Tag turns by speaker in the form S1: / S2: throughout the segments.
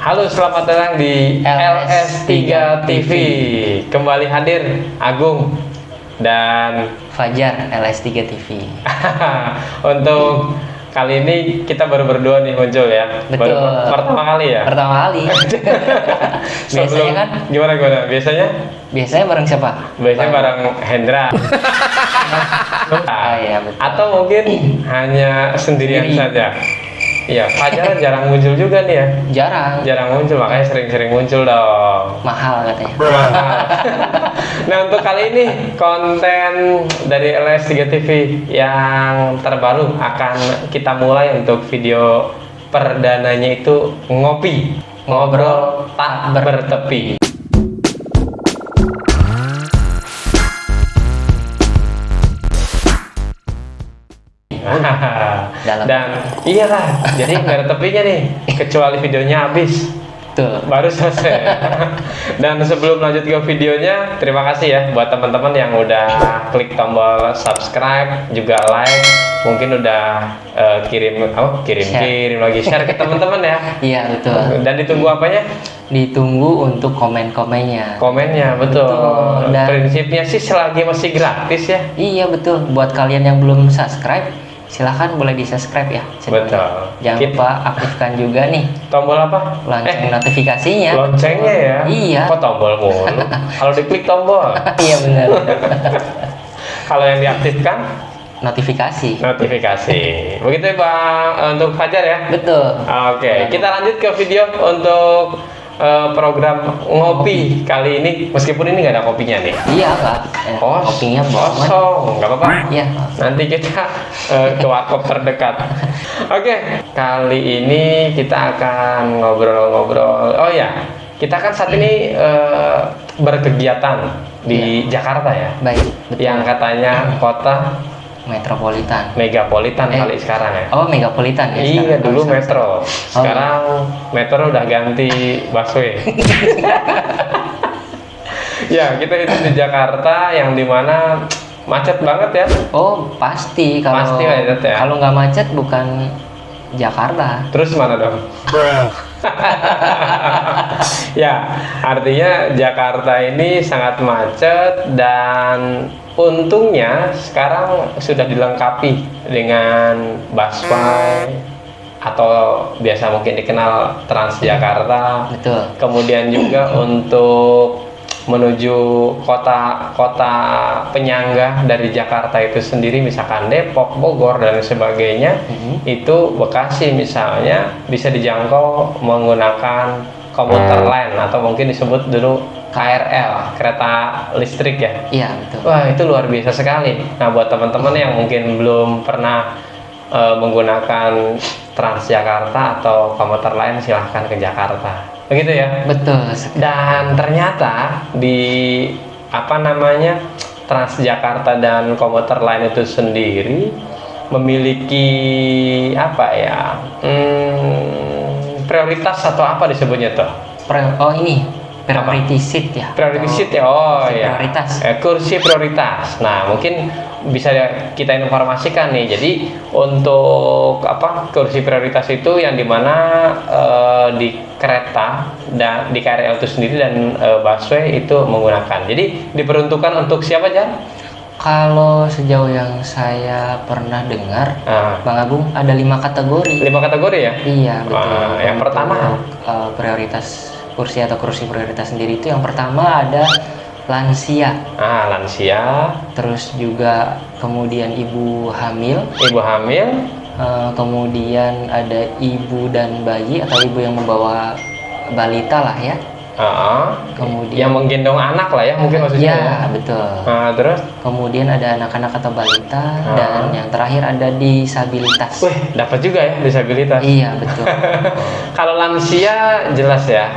S1: Halo, selamat datang di LS3 TV. Kembali hadir Agung dan
S2: Fajar LS3 TV.
S1: Untuk kali ini kita baru berdua nih muncul ya.
S2: Betul.
S1: Baru pertama kali ya.
S2: Pertama kali. Biasanya kan?
S1: Gimana?
S2: Biasanya bareng siapa?
S1: Biasanya bareng Hendra.
S2: Iya betul.
S1: Atau mungkin hanya sendirian
S2: Sendiri.
S1: saja. Iya, Fajar jarang muncul juga nih ya. Jarang muncul, makanya sering-sering muncul dong.
S2: Mahal katanya.
S1: Nah, untuk kali ini konten dari LS3 TV yang terbaru akan kita mulai untuk video perdananya itu ngobrol tak bertepi.
S2: Dalam.
S1: Dan iyalah, jadi nggak ada tepinya nih, kecuali videonya habis.
S2: Tuh.
S1: Baru selesai. Dan sebelum lanjut ke videonya, terima kasih ya buat teman-teman yang udah klik tombol subscribe, juga like, mungkin udah kirim lagi share ke teman-teman ya.
S2: Iya betul.
S1: Dan ditunggu apanya?
S2: Ditunggu untuk komennya.
S1: Komennya, betul.
S2: Dan
S1: prinsipnya sih selagi masih gratis ya.
S2: Iya betul. Buat kalian yang belum subscribe, silahkan boleh di subscribe ya.
S1: Betul.
S2: Jangan lupa aktifkan juga nih
S1: Tombol apa?
S2: lonceng notifikasinya.
S1: Loncengnya ya.
S2: Iya.
S1: Kok tombol mulu? Kalau diklik tombol.
S2: Iya benar.
S1: Kalau yang diaktifkan
S2: Notifikasi.
S1: Begitu ya Bang, untuk Fajar ya.
S2: Betul.
S1: Oke, kita lanjut ke video untuk program ngopi kali ini. Meskipun ini nggak ada kopinya nih.
S2: Iya Kak. Kopinya banget.
S1: Kosong, nggak apa-apa.
S2: Iya.
S1: Nanti kita ke warkop terdekat. Oke, kali ini kita akan ngobrol-ngobrol. Oh ya, kita kan saat ini berkegiatan di Jakarta ya.
S2: Baik. Betul.
S1: Yang katanya kota
S2: Metropolitan.
S1: megapolitan kali sekarang ya.
S2: Oh, megapolitan ya.
S1: Iya,
S2: sekarang.
S1: dulu metro. Sekarang metro udah ganti busway. Ya, kita itu di Jakarta yang dimana macet banget ya.
S2: Oh, pasti
S1: Pasti macet ya.
S2: Kalau nggak macet bukan Jakarta.
S1: Terus mana dong? Ya, artinya Jakarta ini sangat macet dan untungnya sekarang sudah dilengkapi dengan busway atau biasa mungkin dikenal Transjakarta.
S2: Betul.
S1: Kemudian juga untuk menuju kota-kota penyangga dari Jakarta itu sendiri, misalkan Depok, Bogor dan sebagainya, itu Bekasi misalnya bisa dijangkau menggunakan komuter lain atau mungkin disebut dulu KRL, kereta listrik ya.
S2: Iya, betul.
S1: Wah, itu luar biasa sekali. Nah, buat teman-teman yang mungkin belum pernah menggunakan Transjakarta atau komuter lain, silahkan ke Jakarta. Begitu ya?
S2: Betul.
S1: Dan ternyata di Transjakarta dan komuter lain itu sendiri memiliki prioritas atau apa disebutnya tuh?
S2: Priority seat ya.
S1: Priority seat ya. Oh
S2: kursi
S1: ya.
S2: prioritas.
S1: Kursi prioritas. Nah, mungkin bisa kita informasikan nih. Jadi untuk kursi prioritas itu yang dimana di kereta dan di KRL itu sendiri dan busway itu menggunakan. Jadi diperuntukkan untuk siapa, Jan?
S2: Kalau sejauh yang saya pernah dengar, Bang Agung, ada 5 kategori.
S1: 5 kategori ya?
S2: Iya, betul.
S1: Yang pertama
S2: prioritas kursi atau kursi prioritas sendiri itu yang pertama ada lansia.
S1: Lansia.
S2: Terus juga kemudian ibu hamil. Kemudian ada ibu dan bayi atau ibu yang membawa balita lah ya. Kemudian
S1: yang menggendong anak lah ya, mungkin maksudnya.
S2: Ya, betul.
S1: Terus?
S2: Kemudian ada anak-anak atau balita dan yang terakhir ada disabilitas.
S1: Wih, dapat juga ya disabilitas.
S2: Iya, betul.
S1: Kalau lansia jelas ya,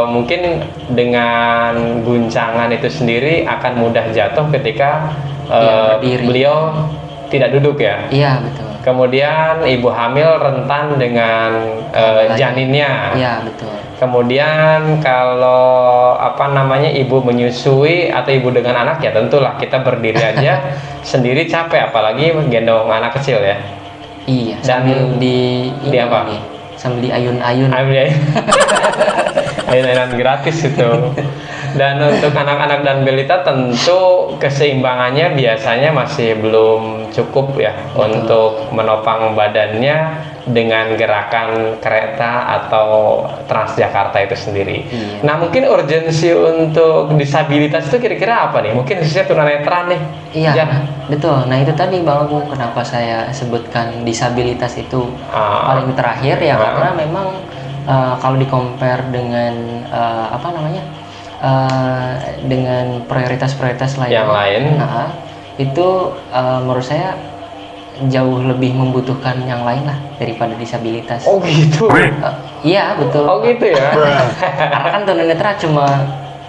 S1: mungkin dengan guncangan itu sendiri akan mudah jatuh ketika beliau tidak duduk ya.
S2: Iya, betul.
S1: Kemudian ibu hamil rentan dengan janinnya.
S2: Iya, betul.
S1: Kemudian kalau ibu menyusui atau ibu dengan anak, ya tentulah kita berdiri aja sendiri capek, apalagi gendong anak kecil ya.
S2: Iya.
S1: Dan
S2: sambil di
S1: apa?
S2: sambil ayun-ayun.
S1: Ayunan gratis itu. Dan untuk anak-anak dan balita tentu keseimbangannya biasanya masih belum cukup ya.
S2: Betul.
S1: Untuk menopang badannya dengan gerakan kereta atau Transjakarta itu sendiri.
S2: Iya.
S1: Nah, mungkin urgensi untuk disabilitas itu kira-kira apa nih? Mungkin khususnya tunanetra nih.
S2: Iya,
S1: Jan.
S2: betul. Nah itu tadi Bang Agung, kenapa saya sebutkan disabilitas itu paling terakhir ya, karena memang kalau di-compare dengan apa namanya, dengan prioritas-prioritas lain,
S1: Yang lain.
S2: nah, itu menurut saya jauh lebih membutuhkan yang lain lah daripada disabilitas.
S1: Oh gitu.
S2: Iya betul.
S1: Oh gitu ya.
S2: Karena kan tunanetra cuma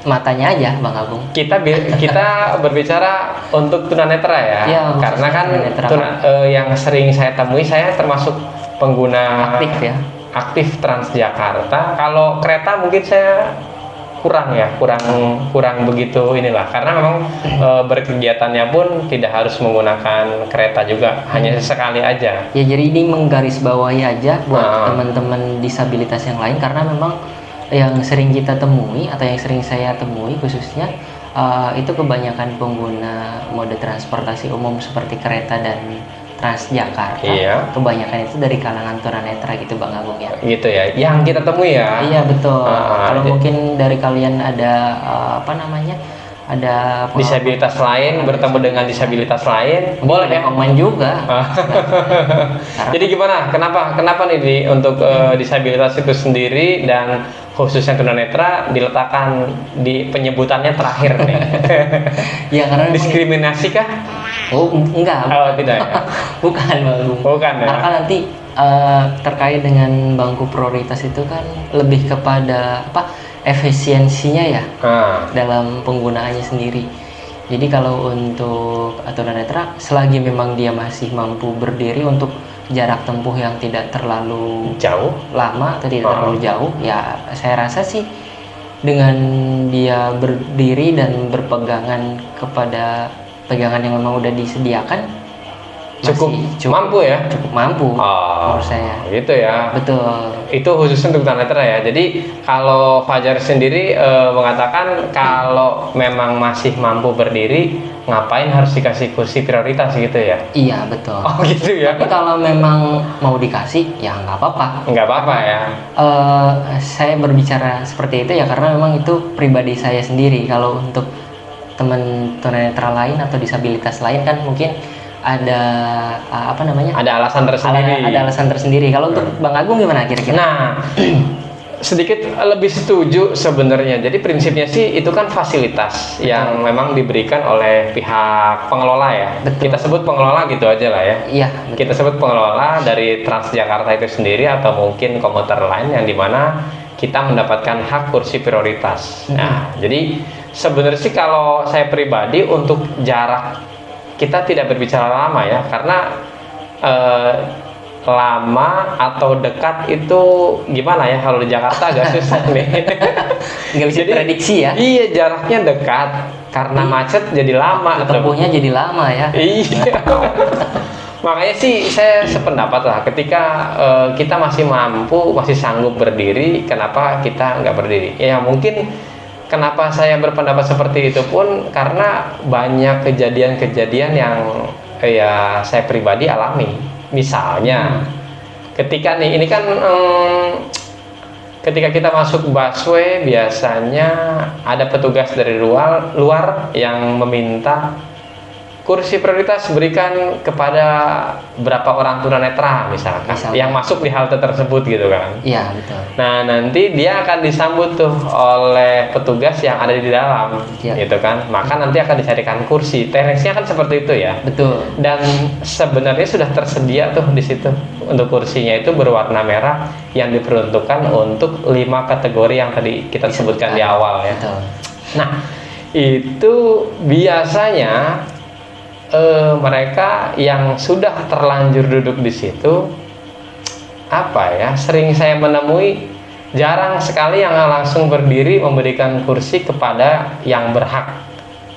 S2: matanya aja Bang Agung.
S1: Kita berbicara untuk tunanetra ya.
S2: Iya,
S1: Karena kan
S2: tunanetra.
S1: yang sering saya temui, saya termasuk pengguna
S2: Aktif ya.
S1: aktif Transjakarta. Kalau kereta mungkin saya kurang begitu inilah, karena memang berkegiatannya pun tidak harus menggunakan kereta juga, hanya sesekali aja.
S2: Ya jadi ini menggarisbawahi aja buat teman-teman disabilitas yang lain, karena memang yang sering kita temui atau yang sering saya temui khususnya itu kebanyakan pengguna mode transportasi umum seperti kereta dan Transjakarta.
S1: Iya.
S2: Kebanyakan itu dari kalangan tunanetra gitu Bang Agung ya.
S1: Gitu ya, yang kita temui ya.
S2: Iya betul. Kalau
S1: iya.
S2: mungkin dari kalian ada apa namanya, ada
S1: Disabilitas lain bertemu dengan disabilitas lain, boleh ya.
S2: komen juga.
S1: Jadi gimana? Kenapa nih untuk disabilitas itu sendiri dan khususnya tunanetra diletakkan di penyebutannya terakhir nih?
S2: Ya karena
S1: Diskriminasi kah?
S2: oh enggak.
S1: Oh tidak ya.
S2: Bukan Bang Agung.
S1: Bukan ya.
S2: Karena kan nanti terkait dengan bangku prioritas itu kan lebih kepada apa, efisiensinya ya dalam penggunaannya sendiri. Jadi kalau untuk tunanetra, selagi memang dia masih mampu berdiri untuk jarak tempuh yang tidak terlalu
S1: Jauh.
S2: lama atau tidak terlalu jauh, ya saya rasa sih dengan dia berdiri dan berpegangan kepada pegangan yang memang udah disediakan
S1: Cukup mampu ya?
S2: Cukup mampu menurut saya.
S1: Gitu ya.
S2: Betul.
S1: Itu khusus untuk tunanetra ya. Jadi kalau Fajar sendiri mengatakan kalau memang masih mampu berdiri, ngapain harus dikasih kursi prioritas gitu ya?
S2: Iya betul.
S1: Oh gitu ya.
S2: Tapi kalau memang mau dikasih ya nggak apa-apa.
S1: Nggak apa-apa ya.
S2: Saya berbicara seperti itu ya karena memang itu pribadi saya sendiri. Kalau untuk teman tunanetra lain atau disabilitas lain kan mungkin ada apa namanya?
S1: Ada alasan tersendiri.
S2: Ada alasan tersendiri. Kalau untuk Bang Agung gimana kira-kira?
S1: Nah, sedikit lebih setuju sebenarnya. Jadi prinsipnya sih itu kan fasilitas yang memang diberikan oleh pihak pengelola ya.
S2: Betul.
S1: Kita sebut pengelola gitu aja lah ya.
S2: Iya. Betul.
S1: Kita sebut pengelola dari Transjakarta itu sendiri atau mungkin komuter lain yang dimana kita mendapatkan hak kursi prioritas. Nah, jadi sebenarnya sih kalau saya pribadi untuk jarak kita tidak berbicara lama ya, karena lama atau dekat itu gimana ya, kalau di Jakarta agak susah nih.
S2: Nggak bisa diprediksi ya.
S1: Iya, jaraknya dekat karena macet jadi lama.
S2: Tempuhnya jadi lama ya.
S1: Iya. Makanya sih saya sependapat lah, ketika kita masih mampu, masih sanggup berdiri, kenapa kita nggak berdiri? Ya mungkin kenapa saya berpendapat seperti itu pun karena banyak kejadian-kejadian yang ya saya pribadi alami. Misalnya ketika nih, ini kan ketika kita masuk busway biasanya ada petugas dari luar yang meminta kursi prioritas berikan kepada berapa orang tunanetra misalkan yang masuk di halte tersebut gitu kan.
S2: Iya betul.
S1: Nah nanti dia akan disambut tuh oleh petugas yang ada di dalam gitu kan, maka nanti akan dicarikan kursi. Teknisnya kan seperti itu ya.
S2: Betul.
S1: Dan sebenarnya sudah tersedia tuh di situ untuk kursinya itu berwarna merah yang diperuntukkan untuk 5 kategori yang tadi kita sebutkan di awal ya.
S2: Betul.
S1: Nah itu biasanya mereka yang sudah terlanjur duduk di situ, apa ya, sering saya menemui jarang sekali yang langsung berdiri memberikan kursi kepada yang berhak.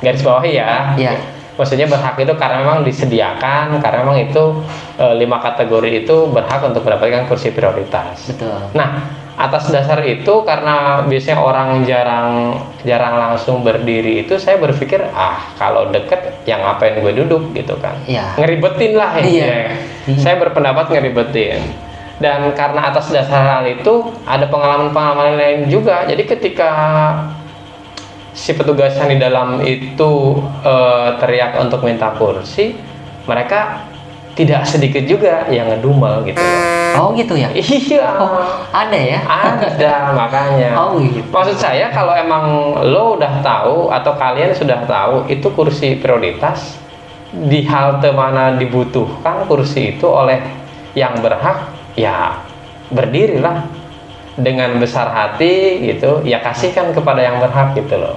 S1: Garis bawahi ya.
S2: Iya.
S1: Maksudnya berhak itu karena memang disediakan, karena memang itu 5 kategori itu berhak untuk mendapatkan kursi prioritas.
S2: Betul.
S1: Nah, atas dasar itu karena biasanya orang jarang langsung berdiri itu, saya berpikir kalau deket yang ngapain gue duduk gitu kan.
S2: Iya.
S1: Ngeribetin lah ya.
S2: Iya.
S1: Saya berpendapat ngeribetin. Dan karena atas dasar hal itu ada pengalaman-pengalaman lain juga. Jadi ketika si petugas yang di dalam itu teriak untuk minta kursi, mereka tidak sedikit juga yang ngedumel gitu loh.
S2: Oh gitu ya?
S1: Iya.
S2: Ada ya?
S1: Ada, makanya.
S2: Oh gitu.
S1: Maksud saya kalau emang lo udah tahu atau kalian sudah tahu itu kursi prioritas, di halte mana dibutuhkan kursi itu oleh yang berhak, ya berdirilah dengan besar hati gitu, ya kasihkan kepada yang berhak gitu loh.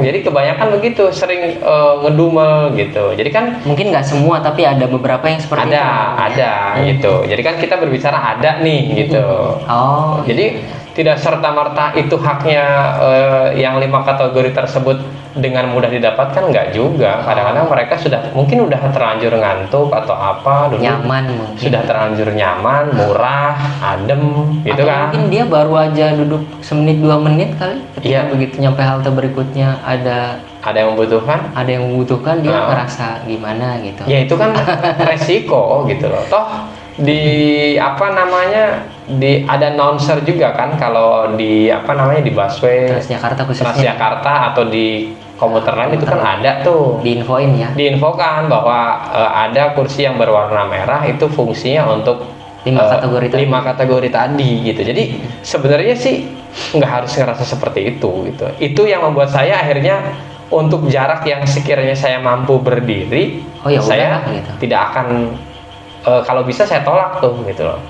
S1: Jadi kebanyakan begitu, sering ngedumel gitu. Jadi kan
S2: mungkin nggak semua, tapi ada beberapa yang seperti itu.
S1: Ada gitu. Jadi kan kita berbicara ada nih gitu. Jadi tidak serta-merta itu haknya yang 5 kategori tersebut dengan mudah didapatkan, nggak juga. Kadang-kadang mereka mungkin udah terlanjur ngantuk atau apa, dulu
S2: nyaman mungkin.
S1: Sudah terlanjur nyaman, murah, adem gitu
S2: atau
S1: kan.
S2: Mungkin dia baru aja duduk semenit 2 menit kali, ketika begitu nyampe halte berikutnya ada
S1: yang membutuhkan,
S2: dia ngerasa gimana gitu.
S1: Ya itu kan resiko gitu loh. Toh ada announcer juga kan kalau di busway Transjakarta atau di komuter lain itu kan ada tuh diinfokan bahwa ada kursi yang berwarna merah itu fungsinya untuk
S2: 5
S1: kategori tadi gitu. Jadi sebenarnya sih nggak harus ngerasa seperti itu gitu. Itu yang membuat saya akhirnya untuk jarak yang sekiranya saya mampu berdiri, saya tidak akan kalau bisa saya tolak tuh gitu loh.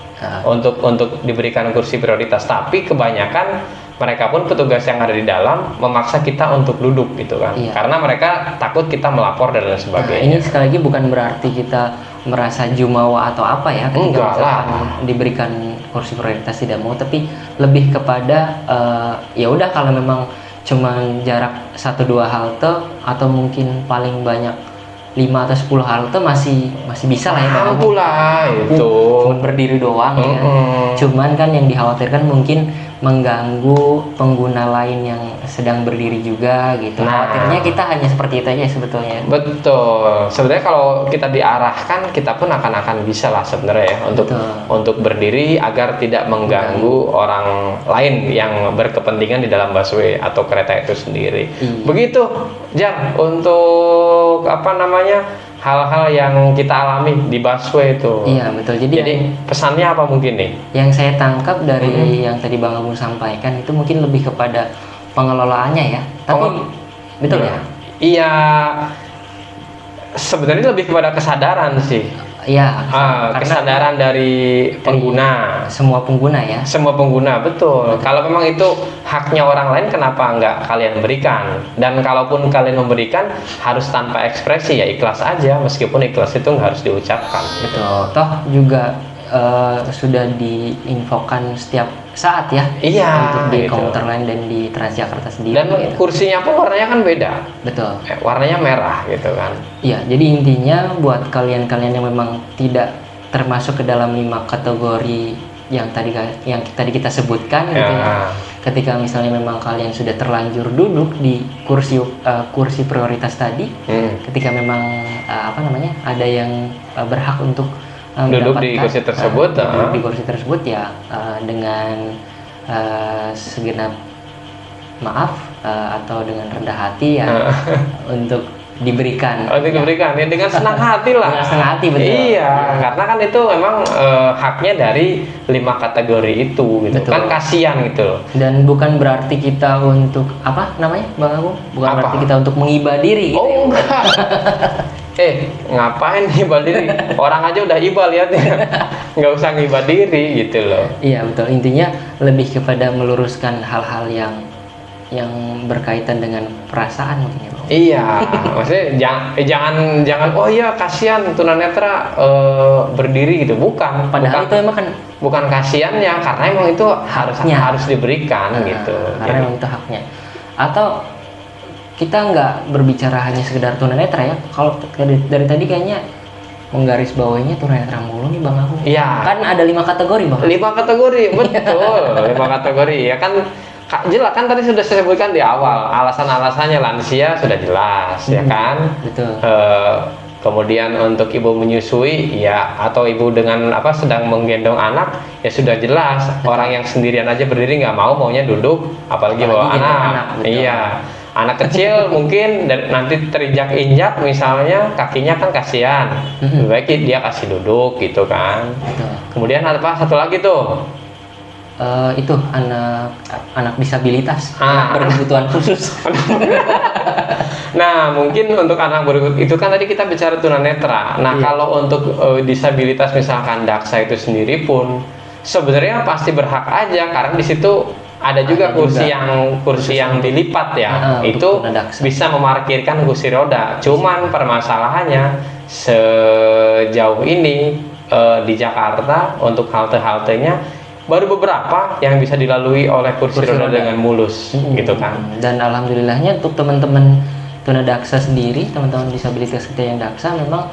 S1: Untuk diberikan kursi prioritas, tapi kebanyakan mereka pun petugas yang ada di dalam memaksa kita untuk duduk gitu kan. Karena mereka takut kita melapor dan lain sebagainya.
S2: Ini sekali lagi bukan berarti kita merasa jumawa atau apa ya ketika diberikan kursi prioritas tidak mau, tapi lebih kepada ya udah kalau memang cuman jarak 1-2 halte atau mungkin paling banyak 5 atau 10 halte masih bisa lah ya.
S1: Mampu lah itu.
S2: Cuma berdiri doang ya. Cuman kan yang dikhawatirkan mungkin mengganggu pengguna lain yang sedang berdiri juga gitu. Khawatirnya kita hanya seperti itu aja sebetulnya.
S1: Betul. Sebenarnya kalau kita diarahkan, kita pun akan bisa lah sebenarnya ya untuk berdiri agar tidak mengganggu orang lain yang berkepentingan di dalam busway atau kereta itu sendiri. Begitu, Jar, untuk hal-hal yang kita alami di busway itu.
S2: Iya betul. Jadi
S1: pesannya apa mungkin nih?
S2: Yang saya tangkap dari yang tadi Bang Agung sampaikan itu mungkin lebih kepada pengelolaannya ya. Tapi betul ya?
S1: Iya. Sebenarnya lebih kepada kesadaran sih.
S2: Iya.
S1: Kesadaran dari pengguna.
S2: Semua pengguna ya.
S1: Semua pengguna betul. Kalau memang itu haknya orang lain, kenapa nggak kalian berikan? Dan kalaupun kalian memberikan, harus tanpa ekspresi ya, ikhlas aja. Meskipun ikhlas itu nggak harus diucapkan.
S2: Betul. Toh juga sudah diinfokan setiap saat ya.
S1: Iya.
S2: Untuk di komuter lain dan di Transjakarta sendiri.
S1: Dan kursinya pun warnanya kan beda.
S2: Betul.
S1: Warnanya merah gitu kan.
S2: Iya. Jadi intinya buat kalian-kalian yang memang tidak termasuk ke dalam 5 kategori yang tadi kita sebutkan gitu ya. Ketika misalnya memang kalian sudah terlanjur duduk di kursi prioritas tadi, ketika memang ada yang berhak untuk
S1: duduk di kursi tersebut,
S2: di kursi tersebut ya dengan segenap maaf atau dengan rendah hati ya untuk diberikan.
S1: Diberikan ya dengan senang hati lah.
S2: Dengan senang hati betul.
S1: Iya, karena kan itu memang haknya dari 5 kategori itu gitu. Betul. Kan kasihan gitu.
S2: Dan bukan berarti kita untuk Bang Agung? Bukan berarti kita untuk menghibah diri.
S1: Oh enggak. Ngapain ngibal diri? Orang aja udah ibal lihat ya. Nggak usah ngibal diri gitu loh.
S2: Iya betul. Intinya lebih kepada meluruskan hal-hal yang berkaitan dengan perasaan mungkin ya.
S1: Iya, maksudnya jangan oh iya kasihan tunanetra berdiri gitu, bukan.
S2: Padahal itu emang kan
S1: bukan kasihannya, karena emang itu harus diberikan gitu.
S2: Karena emang itu haknya. Atau kita nggak berbicara hanya sekedar tunanetra ya. Kalau dari tadi kayaknya menggarisbawahinya tunanetra mulu nih Bang Agung.
S1: Iya.
S2: Kan ada 5 kategori Bang.
S1: 5 kategori, betul. 5 kategori ya kan. Jelas kan tadi sudah saya sebutkan di awal, alasan-alasannya lansia sudah jelas ya kan.
S2: Betul.
S1: Kemudian untuk ibu menyusui ya, atau ibu dengan sedang menggendong anak ya sudah jelas. Orang yang sendirian aja berdiri nggak mau, maunya duduk, apalagi bawa anak. Iya, anak kecil mungkin nanti terinjak-injak misalnya kakinya kan kasihan, lebih baik dia kasih duduk gitu kan.
S2: Betul.
S1: Kemudian apa satu lagi tuh?
S2: Itu anak disabilitas, anak berkebutuhan khusus.
S1: Nah, mungkin untuk anak berkebutuhan itu kan tadi kita bicara tunanetra. Nah, kalau untuk disabilitas misalkan daksa itu sendiri pun sebenarnya pasti berhak aja, karena di situ ada juga kursi yang dilipat ya. Itu bisa memarkirkan kursi roda. Cuman permasalahannya sejauh ini di Jakarta untuk halte-haltenya baru beberapa yang bisa dilalui oleh kursi roda dengan mulus gitu kan.
S2: Dan alhamdulillahnya untuk teman-teman tunadaksa sendiri, teman-teman disabilitas kita yang daksa memang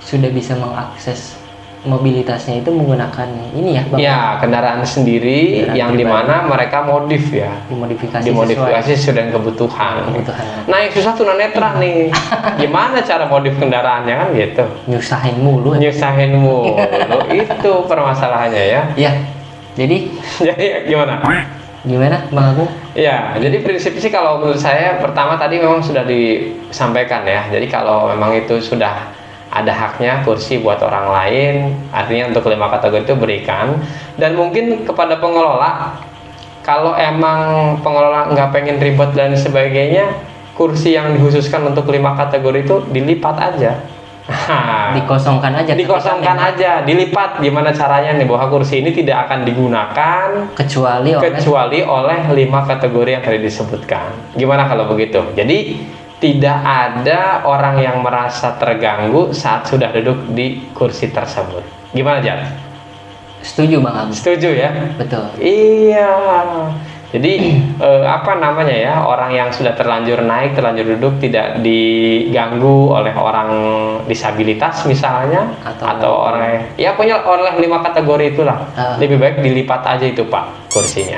S2: sudah bisa mengakses mobilitasnya itu menggunakan ini ya Bang?
S1: Ya, kendaraan sendiri yang dimana mereka modif ya, dimodifikasi sesuai dengan kebutuhan. Nah, yang susah tunanetra nih, gimana cara modif kendaraannya kan gitu?
S2: Nyusahin mulu
S1: itu permasalahannya ya.
S2: Ya, jadi
S1: gimana
S2: Bang Agung?
S1: Ya, jadi prinsip sih kalau menurut saya pertama tadi memang sudah disampaikan ya. Jadi kalau memang itu sudah ada haknya kursi buat orang lain, artinya untuk 5 kategori itu berikan. Dan mungkin kepada pengelola, kalau emang pengelola nggak pengen ribet dan sebagainya, kursi yang dikhususkan untuk 5 kategori itu dilipat aja.
S2: Dikosongkan aja,
S1: dilipat. Gimana caranya nih bahwa kursi ini tidak akan digunakan kecuali oleh 5 kategori yang tadi disebutkan. Gimana kalau begitu? Jadi tidak ada orang yang merasa terganggu saat sudah duduk di kursi tersebut. Gimana, Jan?
S2: Setuju Bang Agung.
S1: Setuju ya?
S2: Betul.
S1: Iya. Jadi orang yang sudah terlanjur naik, terlanjur duduk tidak diganggu oleh orang disabilitas misalnya, atau oleh oleh 5 kategori itulah. Lebih baik dilipat aja itu Pak kursinya.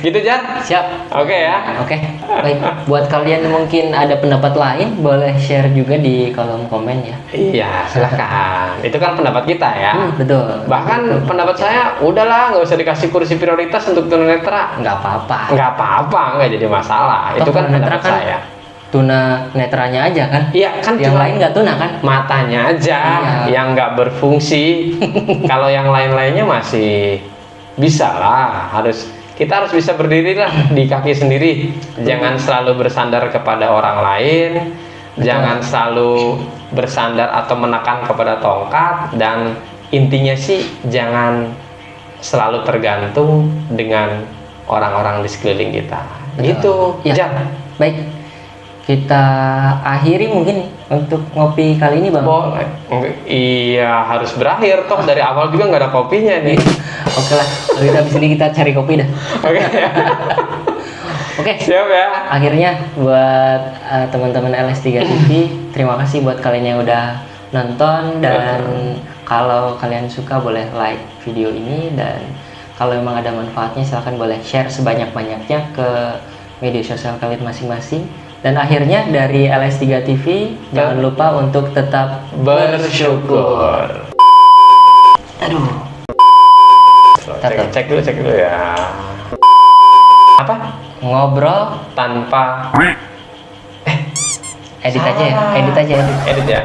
S1: Gitu Jan?
S2: Siap.
S1: Oke ya.
S2: Oke. Baik, buat kalian yang mungkin ada pendapat lain boleh share juga di kolom komen ya.
S1: Iya, silahkan. Itu kan pendapat kita ya.
S2: Betul.
S1: Bahkan pendapat saya udahlah nggak usah dikasih kursi prioritas untuk tunanetra.
S2: Nggak apa-apa,
S1: nggak jadi masalah. Itu kan pendapat saya.
S2: Tuna netranya aja kan?
S1: Iya kan.
S2: Yang lain nggak tuna kan?
S1: Matanya aja yang nggak berfungsi. Kalau yang lain-lainnya masih bisa lah. Kita harus bisa berdiri lah di kaki sendiri. Jangan selalu bersandar kepada orang lain. Jangan selalu bersandar atau menekan kepada tongkat. Dan intinya sih jangan selalu tergantung dengan orang-orang di sekeliling kita. Gitu.
S2: Ya. Baik. Kita akhiri mungkin untuk ngopi kali ini Bang.
S1: Boleh. Iya, harus berakhir toh dari awal juga nggak ada kopinya nih.
S2: Oke lah, kita habis ini kita cari kopi dah.
S1: Oke.
S2: Oke.
S1: Siap ya.
S2: Akhirnya buat teman-teman LS3 TV, terima kasih buat kalian yang udah nonton, dan kalau kalian suka boleh like video ini, dan kalau memang ada manfaatnya silahkan boleh share sebanyak-banyaknya ke media sosial kalian masing-masing. Dan akhirnya dari LS3 TV, jangan lupa untuk tetap bersyukur. Aduh.
S1: Cek dulu ya. Apa?
S2: Ngobrol
S1: tanpa
S2: edit aja ya.
S1: Edit ya.